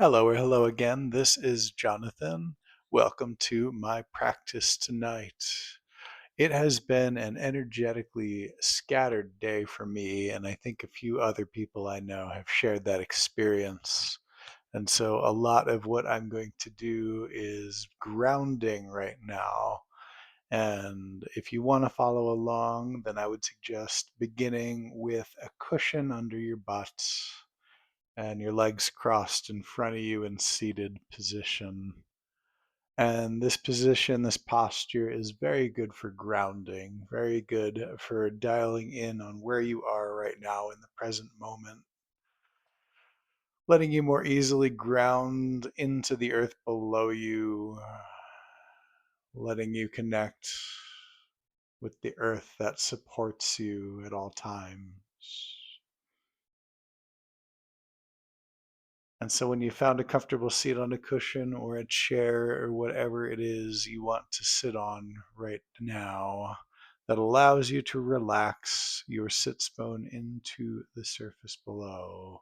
Hello or hello again. This is Jonathan. Welcome to my practice tonight. It has been an energetically scattered day for me, and I think a few other people I know have shared that experience. And so a lot of what I'm going to do is grounding right now. And if you want to follow along, then I would suggest beginning with a cushion under your butt and your legs crossed in front of you in seated position. And this position, this posture is very good for grounding, very good for dialing in on where you are right now in the present moment, letting you more easily ground into the earth below you, letting you connect with the earth that supports you at all times. And so when you found a comfortable seat on a cushion or a chair or whatever it is you want to sit on right now, that allows you to relax your sits bone into the surface below,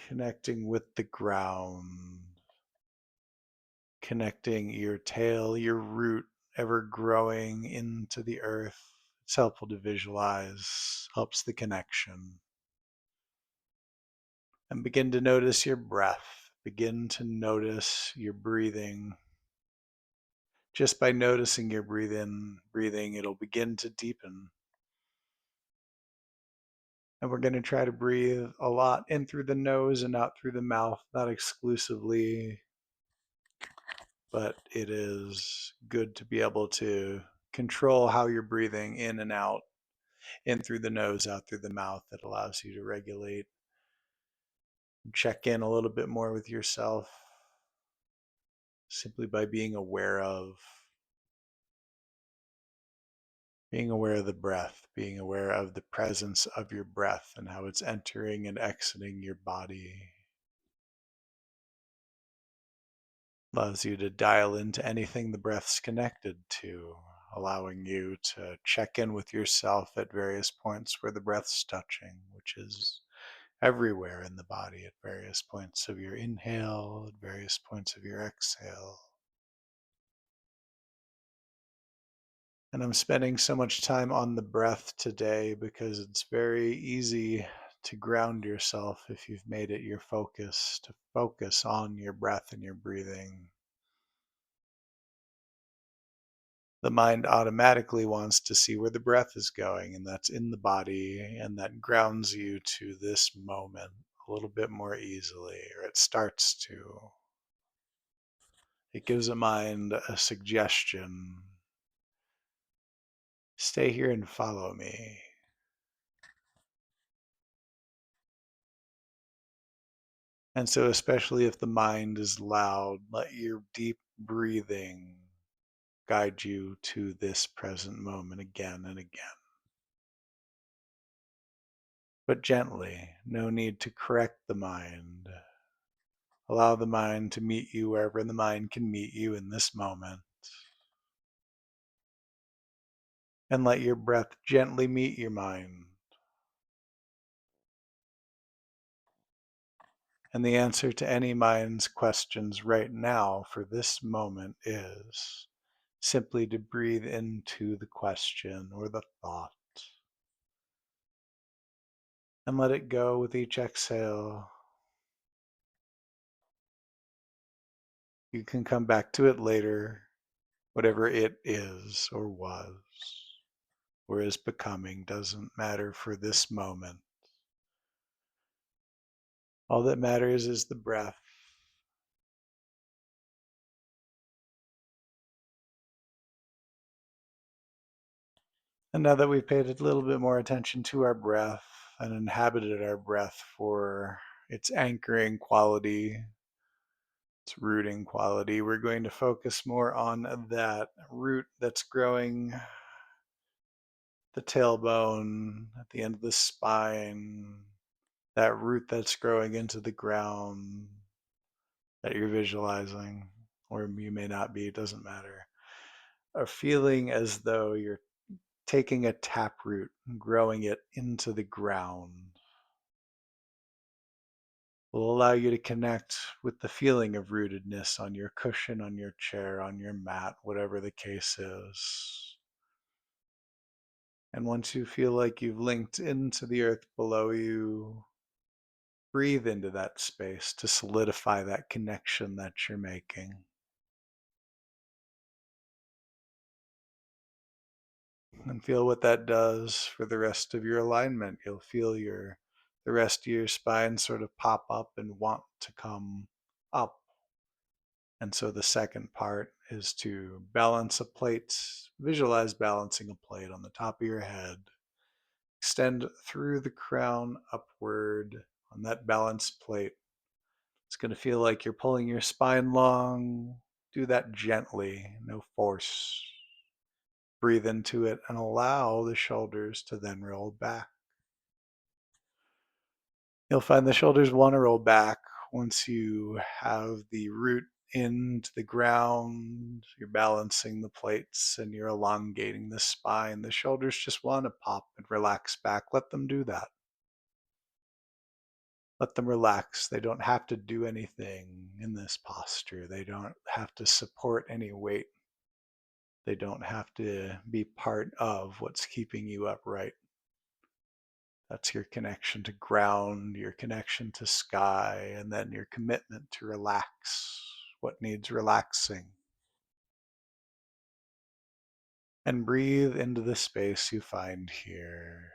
connecting with the ground, connecting your tail, your root ever growing into the earth. It's helpful to visualize, helps the connection. And begin to notice your breath. Begin to notice your breathing. Just by noticing your breathing, it'll begin to deepen. And we're going to try to breathe a lot in through the nose and out through the mouth, not exclusively, but it is good to be able to control how you're breathing in and out, in through the nose, out through the mouth. That allows you to regulate, check in a little bit more with yourself simply by being aware of the breath, being aware of the presence of your breath and how it's entering and exiting your body. Allows you to dial into anything the breath's connected to, allowing you to check in with yourself at various points where the breath's touching, which is everywhere in the body at various points of your inhale, at various points of your exhale. And I'm spending so much time on the breath today because it's very easy to ground yourself if you've made it your focus, to focus on your breath and your breathing. The mind automatically wants to see where the breath is going, and that's in the body, and that grounds you to this moment a little bit more easily, or it starts to. It gives the mind a suggestion. Stay here and follow me. And so, especially if the mind is loud, let your deep breathing guide you to this present moment again and again. But gently, no need to correct the mind. Allow the mind to meet you wherever the mind can meet you in this moment. And let your breath gently meet your mind. And the answer to any mind's questions right now for this moment is simply to breathe into the question or the thought and let it go with each exhale. You can come back to it later, whatever it is or was or is becoming doesn't matter for this moment. All that matters is the breath. And now that we've paid a little bit more attention to our breath and inhabited our breath for its anchoring quality, its rooting quality, we're going to focus more on that root that's growing the tailbone at the end of the spine, that root that's growing into the ground that you're visualizing, or you may not be, it doesn't matter. A feeling as though you're taking a taproot and growing it into the ground. will allow you to connect with the feeling of rootedness on your cushion, on your chair, on your mat, whatever the case is. And once you feel like you've linked into the earth below you, breathe into that space to solidify that connection that you're making. And feel what that does for the rest of your alignment. You'll feel the rest of your spine sort of pop up and want to come up. And so the second part is to balance a plate, visualize balancing a plate on the top of your head. Extend through the crown upward on that balanced plate. It's going to feel like you're pulling your spine long. Do that gently, no force. Breathe into it and allow the shoulders to then roll back. You'll find the shoulders want to roll back once you have the root into the ground. You're balancing the plates and you're elongating the spine. The shoulders just want to pop and relax back. Let them do that. Let them relax. They don't have to do anything in this posture. They don't have to support any weight. They don't have to be part of what's keeping you upright. That's your connection to ground, your connection to sky, and then your commitment to relax what needs relaxing. And breathe into the space you find here.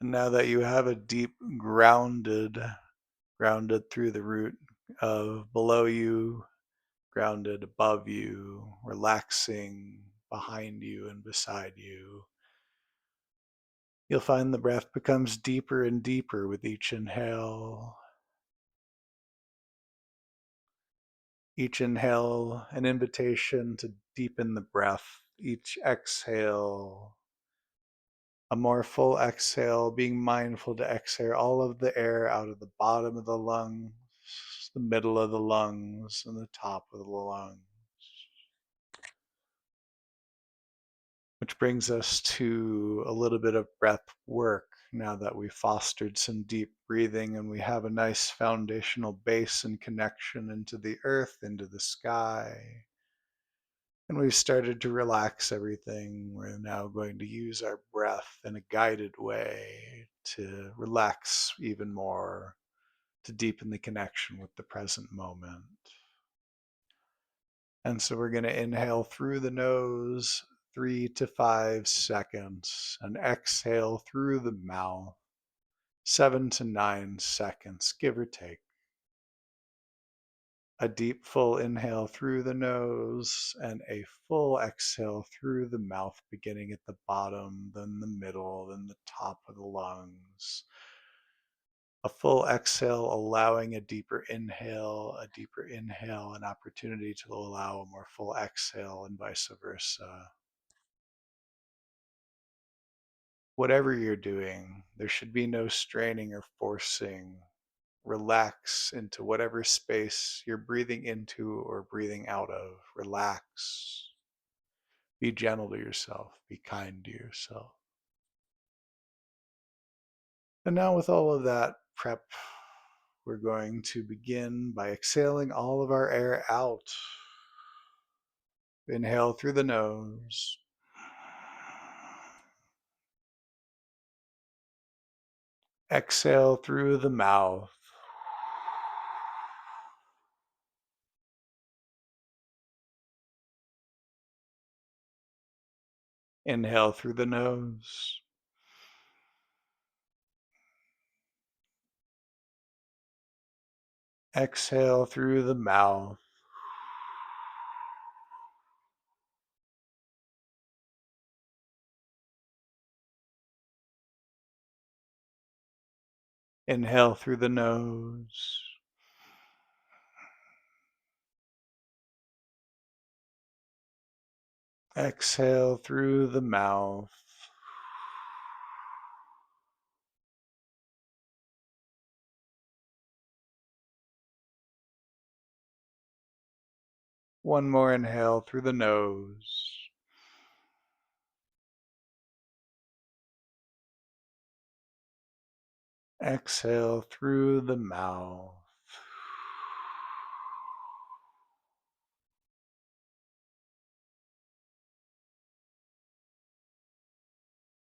And now that you have a deep grounded through the root of below you, grounded above you, relaxing behind you and beside you, you'll find the breath becomes deeper and deeper with each inhale. Each inhale, an invitation to deepen the breath. Each exhale, a more full exhale, being mindful to exhale all of the air out of the bottom of the lungs, the middle of the lungs, and the top of the lungs. Which brings us to a little bit of breath work now that we've fostered some deep breathing and we have a nice foundational base and connection into the earth, into the sky. And we've started to relax everything. We're now going to use our breath in a guided way to relax even more, to deepen the connection with the present moment. And so we're going to inhale through the nose 3 to 5 seconds and exhale through the mouth 7 to 9 seconds, give or take. A deep full inhale through the nose and a full exhale through the mouth, beginning at the bottom, then the middle, then the top of the lungs. A full exhale, allowing a deeper inhale, an opportunity to allow a more full exhale, and vice versa. Whatever you're doing, there should be no straining or forcing. Relax into whatever space you're breathing into or breathing out of. Relax. Be gentle to yourself. Be kind to yourself. And now, with all of that prep, we're going to begin by exhaling all of our air out. Inhale through the nose. Exhale through the mouth. Inhale through the nose. Exhale through the mouth. Inhale through the nose. Exhale through the mouth. One more inhale through the nose. Exhale through the mouth.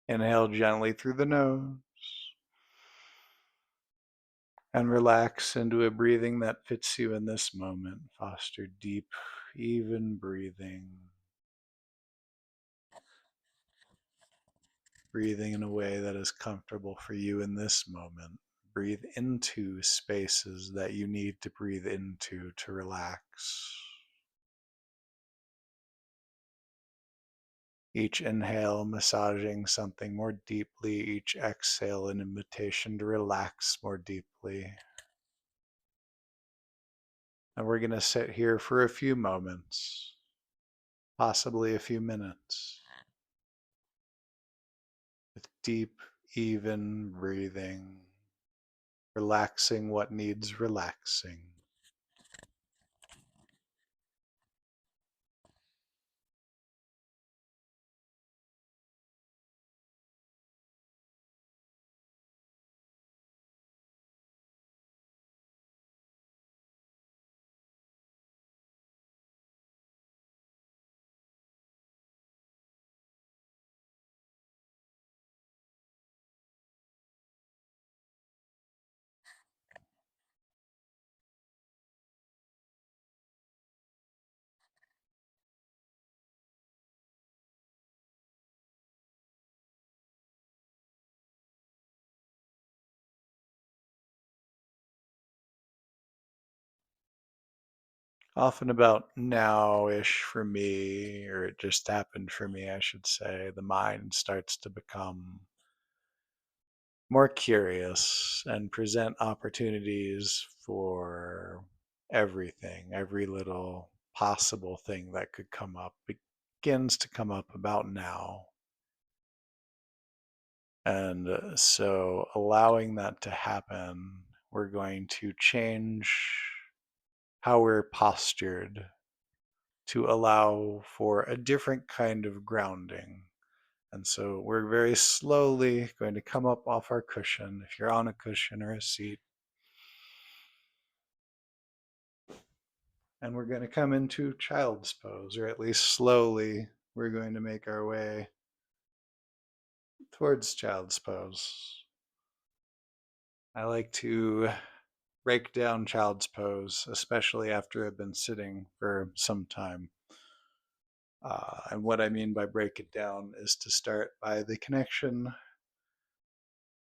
Inhale gently through the nose and relax into a breathing that fits you in this moment. Foster deep, even breathing. Breathing in a way that is comfortable for you in this moment. Breathe into spaces that you need to breathe into to relax. Each inhale massaging something more deeply, each exhale an invitation to relax more deeply. And we're going to sit here for a few moments, possibly a few minutes, with deep, even breathing, relaxing what needs relaxing. Often about now-ish for me, or it just happened for me, I should say, the mind starts to become more curious and present opportunities for everything, every little possible thing that could come up begins to come up about now. And so allowing that to happen, we're going to change how we're postured to allow for a different kind of grounding. And so we're very slowly going to come up off our cushion, if you're on a cushion or a seat, and we're going to come into child's pose, or at least slowly we're going to make our way towards child's pose. I like to break down child's pose, especially after I've been sitting for some time. And what I mean by break it down is to start by the connection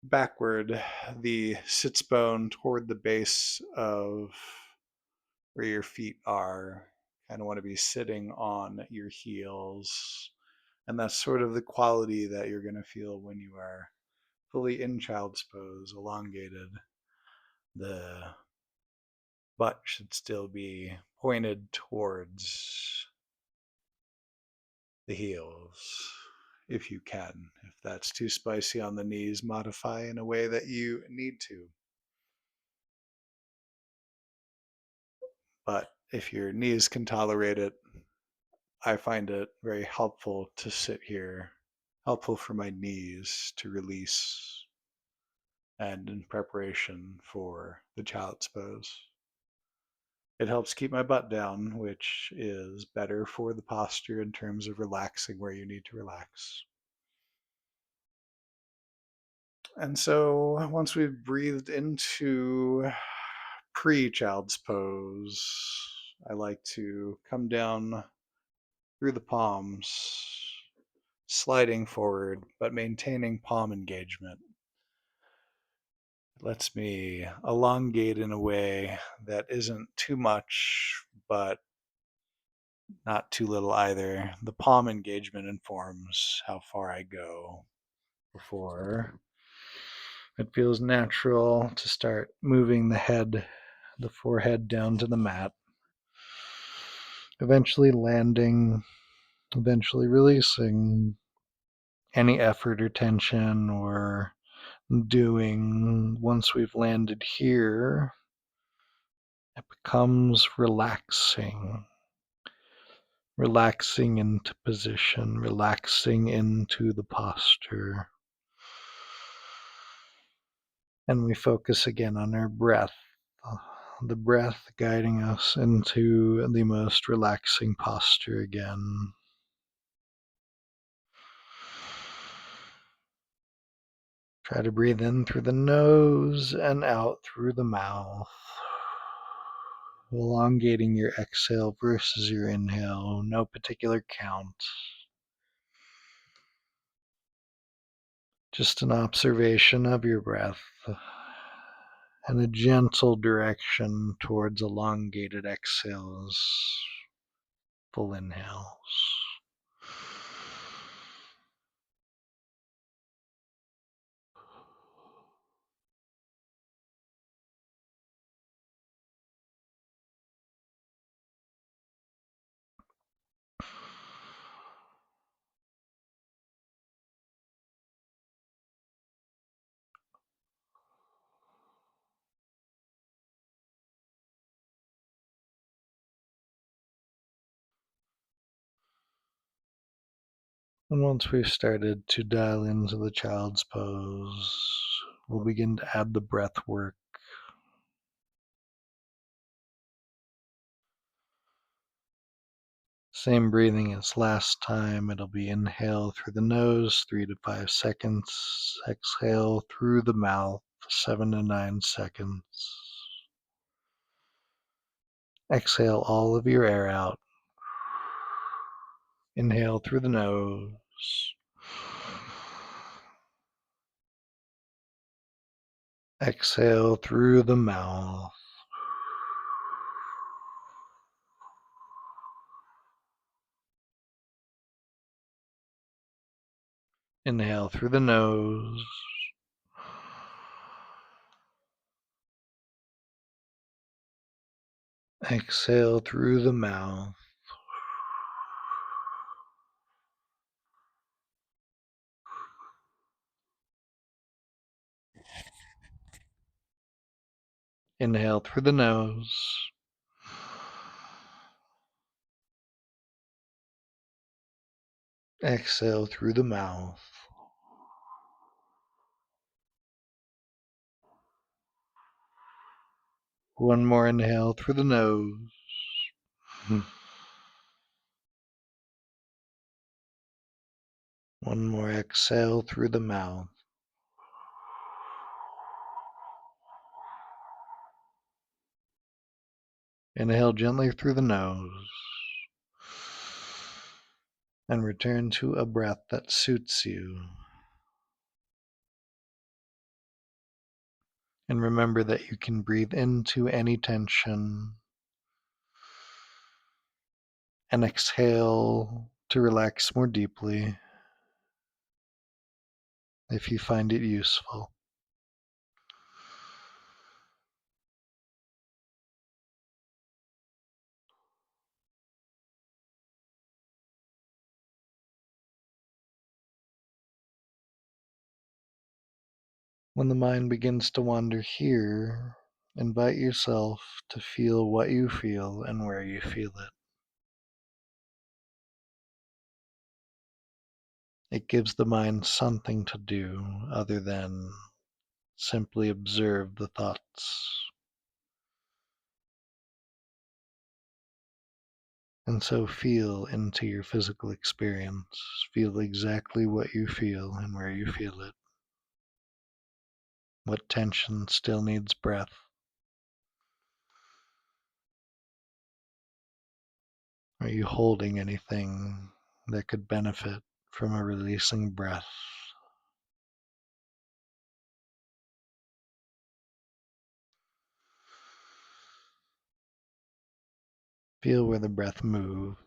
backward, the sits bone toward the base of where your feet are. Kind of want to be sitting on your heels. And that's sort of the quality that you're going to feel when you are fully in child's pose, elongated. The butt should still be pointed towards the heels if you can. If that's too spicy on the knees, modify in a way that you need to. But if your knees can tolerate it, I find it very helpful to sit here, helpful for my knees to release and in preparation for the child's pose. It helps keep my butt down, which is better for the posture in terms of relaxing where you need to relax. And so once we've breathed into pre-child's pose, I like to come down through the palms, sliding forward, but maintaining palm engagement. It lets me elongate in a way that isn't too much, but not too little either. The palm engagement informs how far I go before it feels natural to start moving the head, the forehead down to the mat, eventually landing, eventually releasing any effort or tension or doing. Once we've landed here, it becomes relaxing. relaxing into position, relaxing into the posture. And we focus again on our breath, uh, the breath guiding us into the most relaxing posture again. Try to breathe in through the nose and out through the mouth, elongating your exhale versus your inhale, no particular count. Just an observation of your breath and a gentle direction towards elongated exhales, full inhales. And once we've started to dial into the child's pose, we'll begin to add the breath work. Same breathing as last time. It'll be inhale through the nose, 3 to 5 seconds. Exhale through the mouth, 7 to 9 seconds. Exhale all of your air out. Inhale through the nose. Exhale through the mouth. Inhale through the nose. Exhale through the mouth. Inhale through the nose. Exhale through the mouth. One more inhale through the nose. One more exhale through the mouth. Inhale gently through the nose. And return to a breath that suits you. And remember that you can breathe into any tension and exhale to relax more deeply if you find it useful. When the mind begins to wander here, invite yourself to feel what you feel and where you feel it. It gives the mind something to do other than simply observe the thoughts. And so feel into your physical experience. Feel exactly what you feel and where you feel it. What tension still needs breath? Are you holding anything that could benefit from a releasing breath? Feel where the breath moves.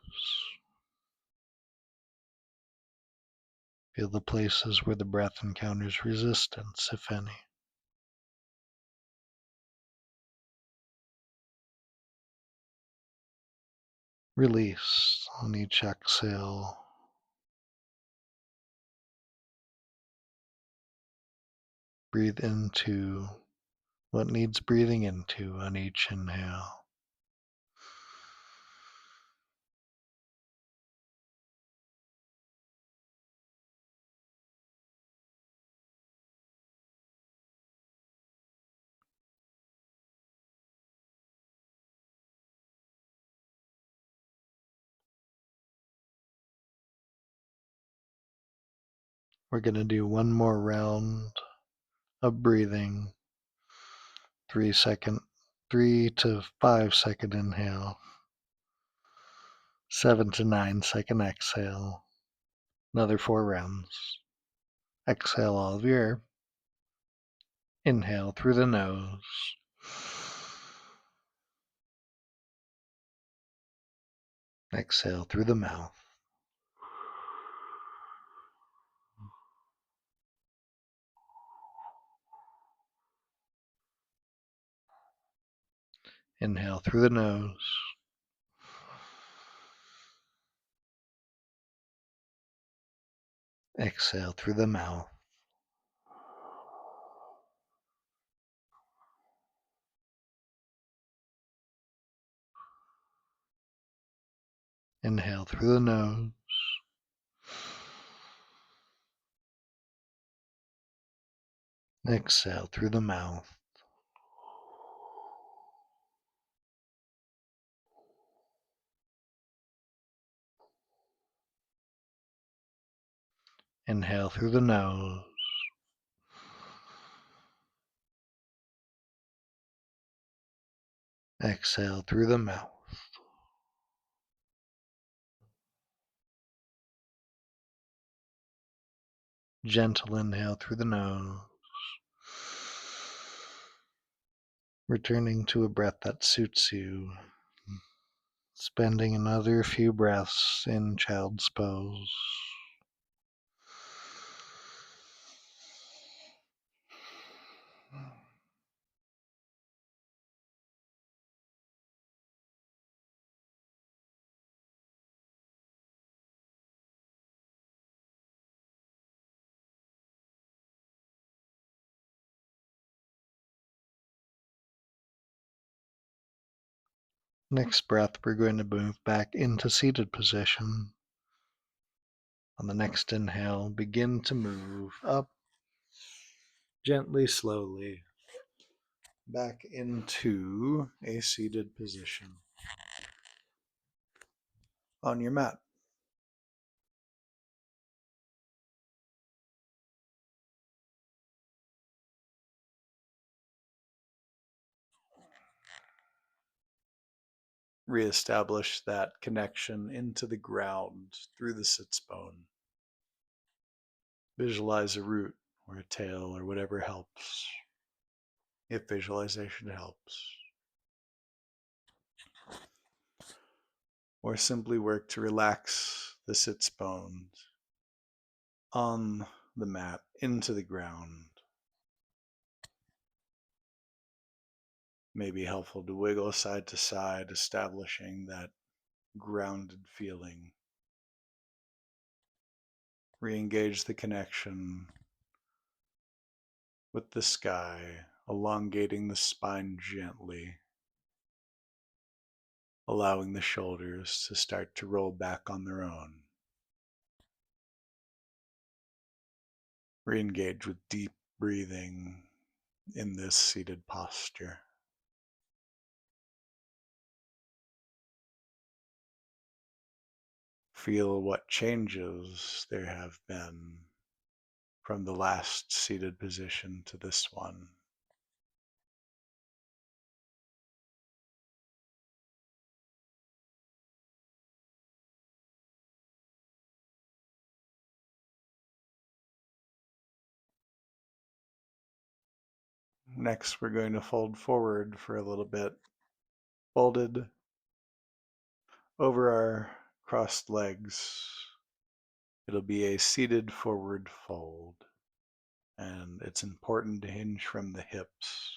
Feel the places where the breath encounters resistance, if any. Release on each exhale. Breathe into what needs breathing into on each inhale. We're going to do one more round of breathing. 3 to 5 second inhale, 7 to 9 second exhale. Another 4 rounds. Exhale all of your air. Inhale through the nose. Exhale through the mouth. Inhale through the nose. Exhale through the mouth. Inhale through the nose. Exhale through the mouth. Inhale through the nose. Exhale through the mouth. Gentle inhale through the nose. Returning to a breath that suits you. Spending another few breaths in child's pose. Next breath, we're going to move back into seated position. On the next inhale, begin to move up gently, slowly, back into a seated position on your mat. Reestablish that connection into the ground through the sits bone. Visualize a root or a tail or whatever helps, if visualization helps. Or simply work to relax the sits bones on the mat into the ground. May be helpful to wiggle side to side, establishing that grounded feeling. Re-engage the connection with the sky, elongating the spine gently, allowing the shoulders to start to roll back on their own. Re-engage with deep breathing in this seated posture. Feel what changes there have been from the last seated position to this one. Next, we're going to fold forward for a little bit, folded over our crossed legs. It'll be a seated forward fold, and it's important to hinge from the hips.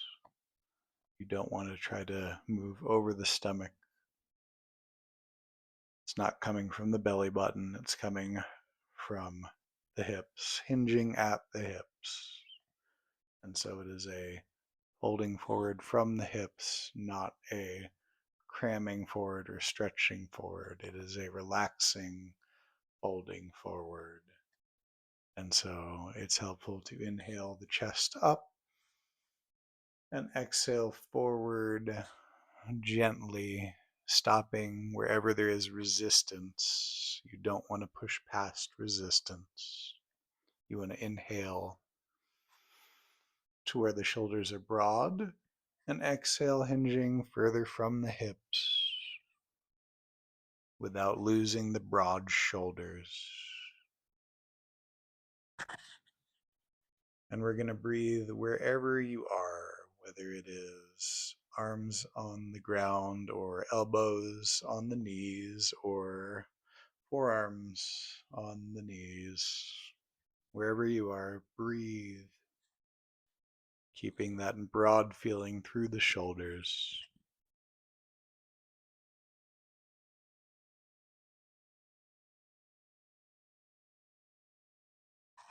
You don't want to try to move over the stomach. It's not coming from the belly button, it's coming from the hips, hinging at the hips. And so it is a folding forward from the hips, not a cramming forward or stretching forward. It is a relaxing folding forward. And so it's helpful to inhale the chest up and exhale forward gently, stopping wherever there is resistance. You don't want to push past resistance. You want to inhale to where the shoulders are broad and exhale, hinging further from the hips without losing the broad shoulders. And we're going to breathe wherever you are, whether it is arms on the ground or elbows on the knees or forearms on the knees. Wherever you are, breathe, keeping that broad feeling through the shoulders.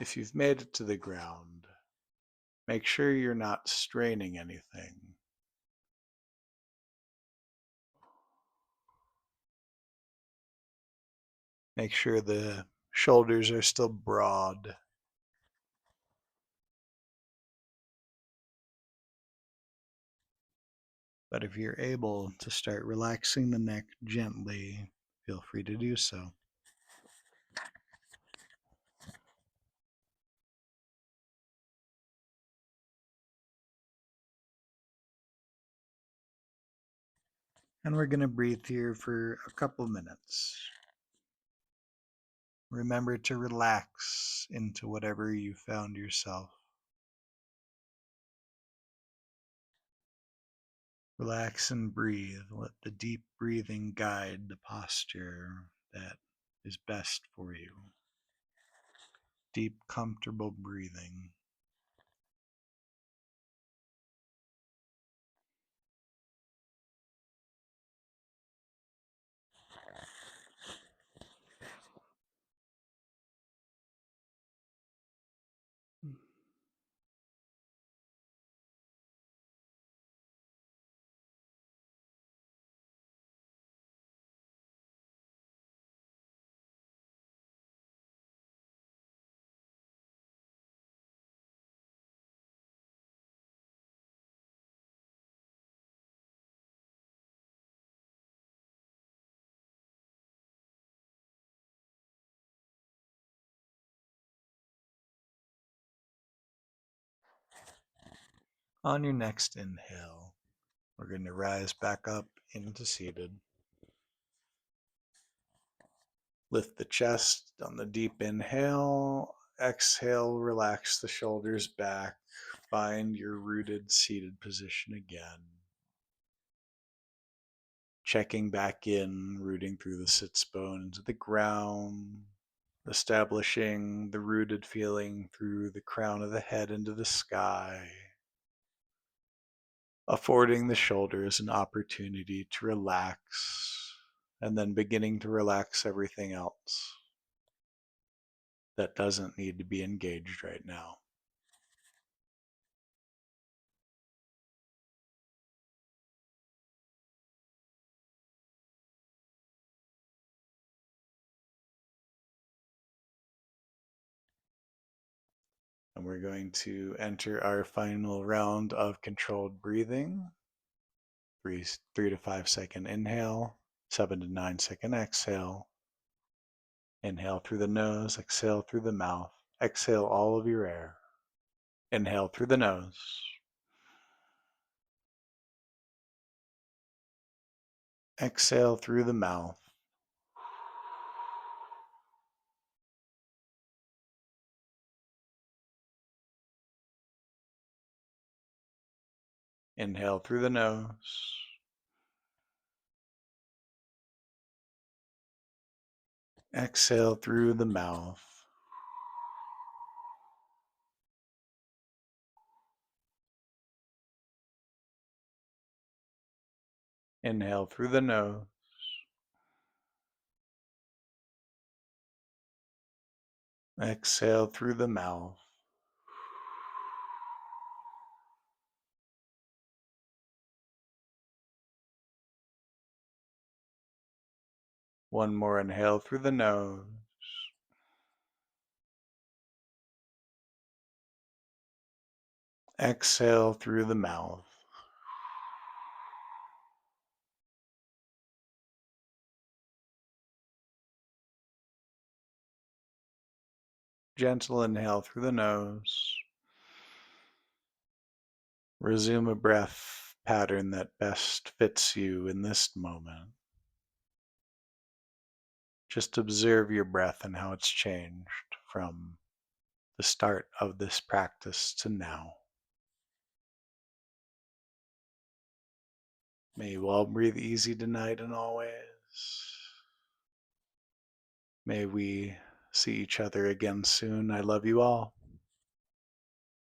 If you've made it to the ground, make sure you're not straining anything. Make sure the shoulders are still broad. But if you're able to start relaxing the neck gently, feel free to do so. And we're going to breathe here for a couple minutes. Remember to relax into whatever you found yourself. Relax and breathe. Let the deep breathing guide the posture that is best for you. Deep, comfortable breathing. On your next inhale, we're going to rise back up into seated. Lift the chest on the deep inhale. Exhale, relax the shoulders back. Find your rooted seated position again. Checking back in, rooting through the sits bone into the ground. Establishing the rooted feeling through the crown of the head into the sky. Affording the shoulders an opportunity to relax, and then beginning to relax everything else that doesn't need to be engaged right now. And we're going to enter our final round of controlled breathing. 3 to 5 second inhale, 7 to 9 second exhale. Inhale through the nose, exhale through the mouth. Exhale all of your air. Inhale through the nose. Exhale through the mouth. Inhale through the nose. Exhale through the mouth. Inhale through the nose. Exhale through the mouth. One more inhale through the nose. Exhale through the mouth. Gentle inhale through the nose. Resume a breath pattern that best fits you in this moment. Just observe your breath and how it's changed from the start of this practice to now. May you all breathe easy tonight and always. May we see each other again soon. I love you all.